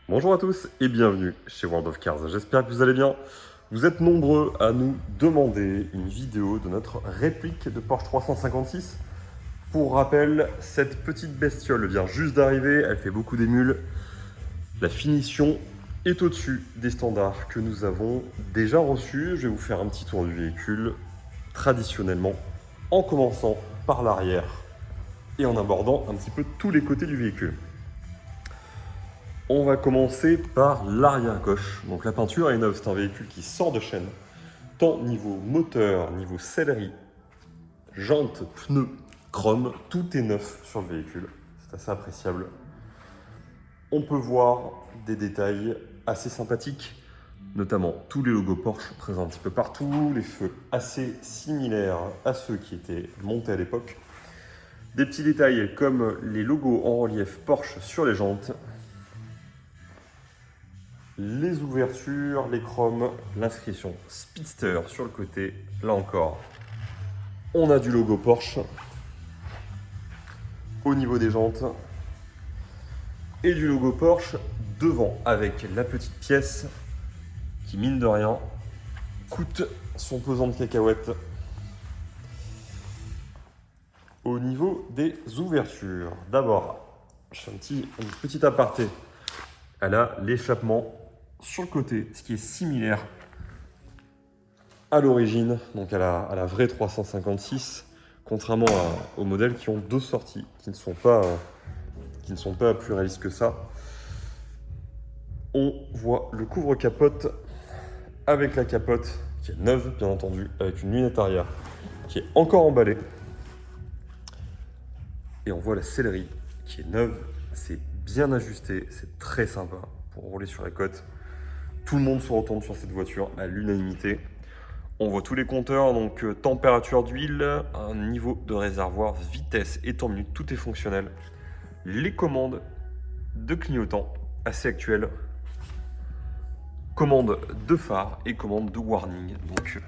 Bonjour à tous et bienvenue chez World of Cars. J'espère que vous allez bien. Vous êtes nombreux à nous demander une vidéo de notre réplique de Porsche 356. Pour rappel, cette petite bestiole vient juste d'arriver, elle fait beaucoup d'émules. La finition est au-dessus des standards que nous avons déjà reçus. Je vais vous faire un petit tour du véhicule, traditionnellement, en commençant par l'arrière et en abordant un petit peu tous les côtés du véhicule. On va commencer par l'arrière gauche. Donc la peinture est neuve, c'est un véhicule qui sort de chaîne, tant niveau moteur, niveau sellerie, jantes, pneus, chrome, tout est neuf sur le véhicule. C'est assez appréciable. On peut voir des détails assez sympathiques, notamment tous les logos Porsche présents un petit peu partout, les feux assez similaires à ceux qui étaient montés à l'époque. Des petits détails comme les logos en relief Porsche sur les jantes, les ouvertures, les chromes, l'inscription Speedster sur le côté. Là encore, on a du logo Porsche au niveau des jantes et du logo Porsche devant avec la petite pièce qui, mine de rien, coûte son pesant de cacahuètes. Au niveau des ouvertures, d'abord, je fais un petit aparté. Elle a l'échappement sur le côté, ce qui est similaire à l'origine, donc à la vraie 356, contrairement aux modèles qui ont deux sorties, qui ne sont pas plus réalistes que ça. On voit le couvre-capote avec la capote qui est neuve, bien entendu, avec une lunette arrière qui est encore emballée. Et on voit la sellerie qui est neuve, c'est bien ajusté, c'est très sympa pour rouler sur les côtes. Tout le monde se retourne sur cette voiture à l'unanimité. On voit tous les compteurs, donc température d'huile, un niveau de réservoir, vitesse et temps minute, tout est fonctionnel. Les commandes de clignotants assez actuelles, commandes de phare et commandes de warning. Donc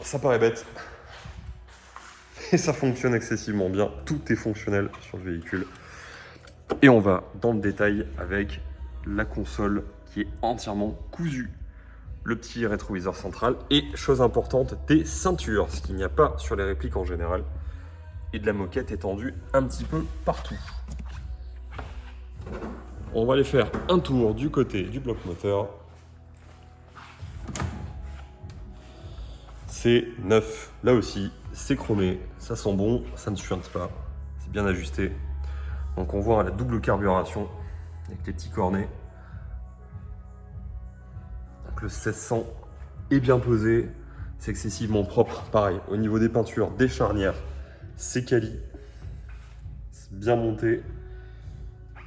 ça paraît bête, et ça fonctionne excessivement bien. Tout est fonctionnel sur le véhicule. Et on va dans le détail avec la console qui est entièrement cousue, le petit rétroviseur central et, chose importante, des ceintures, ce qu'il n'y a pas sur les répliques en général, et de la moquette étendue un petit peu partout. On va aller faire un tour du côté du bloc moteur. C'est neuf, là aussi, c'est chromé, ça sent bon, ça ne suinte pas, c'est bien ajusté. Donc on voit la double carburation avec les petits cornets. Donc le 1600 est bien posé, c'est excessivement propre. Pareil, au niveau des peintures, des charnières, c'est quali, c'est bien monté.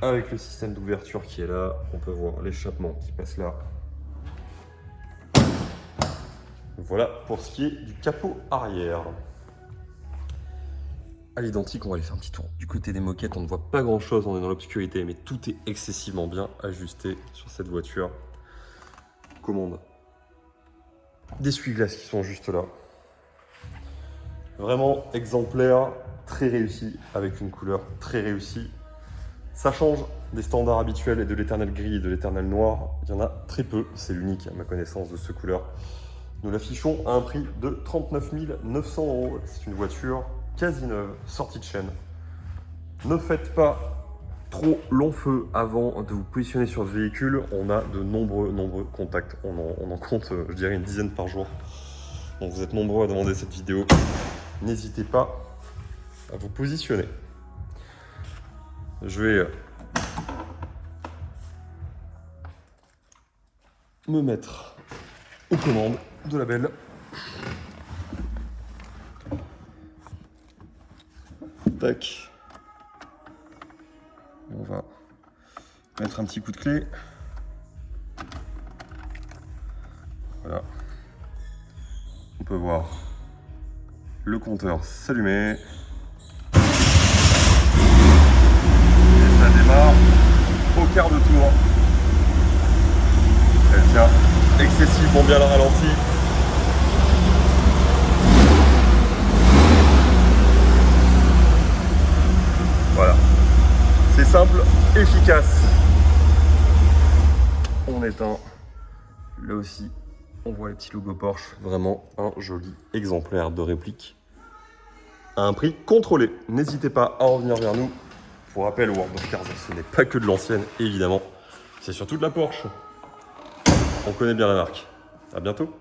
Avec le système d'ouverture qui est là, on peut voir l'échappement qui passe là. Voilà pour ce qui est du capot arrière. À l'identique, on va aller faire un petit tour. Du côté des moquettes, on ne voit pas grand chose, on est dans l'obscurité, mais tout est excessivement bien ajusté sur cette voiture. Commande d'essuie-glaces qui sont juste là. Vraiment exemplaire, très réussi, avec une couleur très réussie. Ça change des standards habituels et de l'éternel gris et de l'éternel noir. Il y en a très peu, c'est l'unique à ma connaissance de ce couleur. Nous l'affichons à un prix de 39 900 €. C'est une voiture quasi neuve, sortie de chaîne. Ne faites pas trop long feu avant de vous positionner sur ce véhicule. On a de nombreux contacts. On en compte, je dirais, une dizaine par jour. Donc vous êtes nombreux à demander cette vidéo. N'hésitez pas à vous positionner. Je vais me mettre aux commandes de la belle. Tac. On va mettre un petit coup de clé. Voilà. On peut voir le compteur s'allumer. Et ça démarre au quart de tour. Elle tient excessivement bien le ralenti. Voilà. C'est simple efficace. On éteint. Là aussi, on voit les petits logos Porsche. Vraiment un joli exemplaire de réplique à un prix contrôlé. N'hésitez pas à revenir vers nous. Pour rappel, World of Cars, ce n'est pas que de l'ancienne, évidemment. C'est surtout de la Porsche. On connaît bien la marque. À bientôt.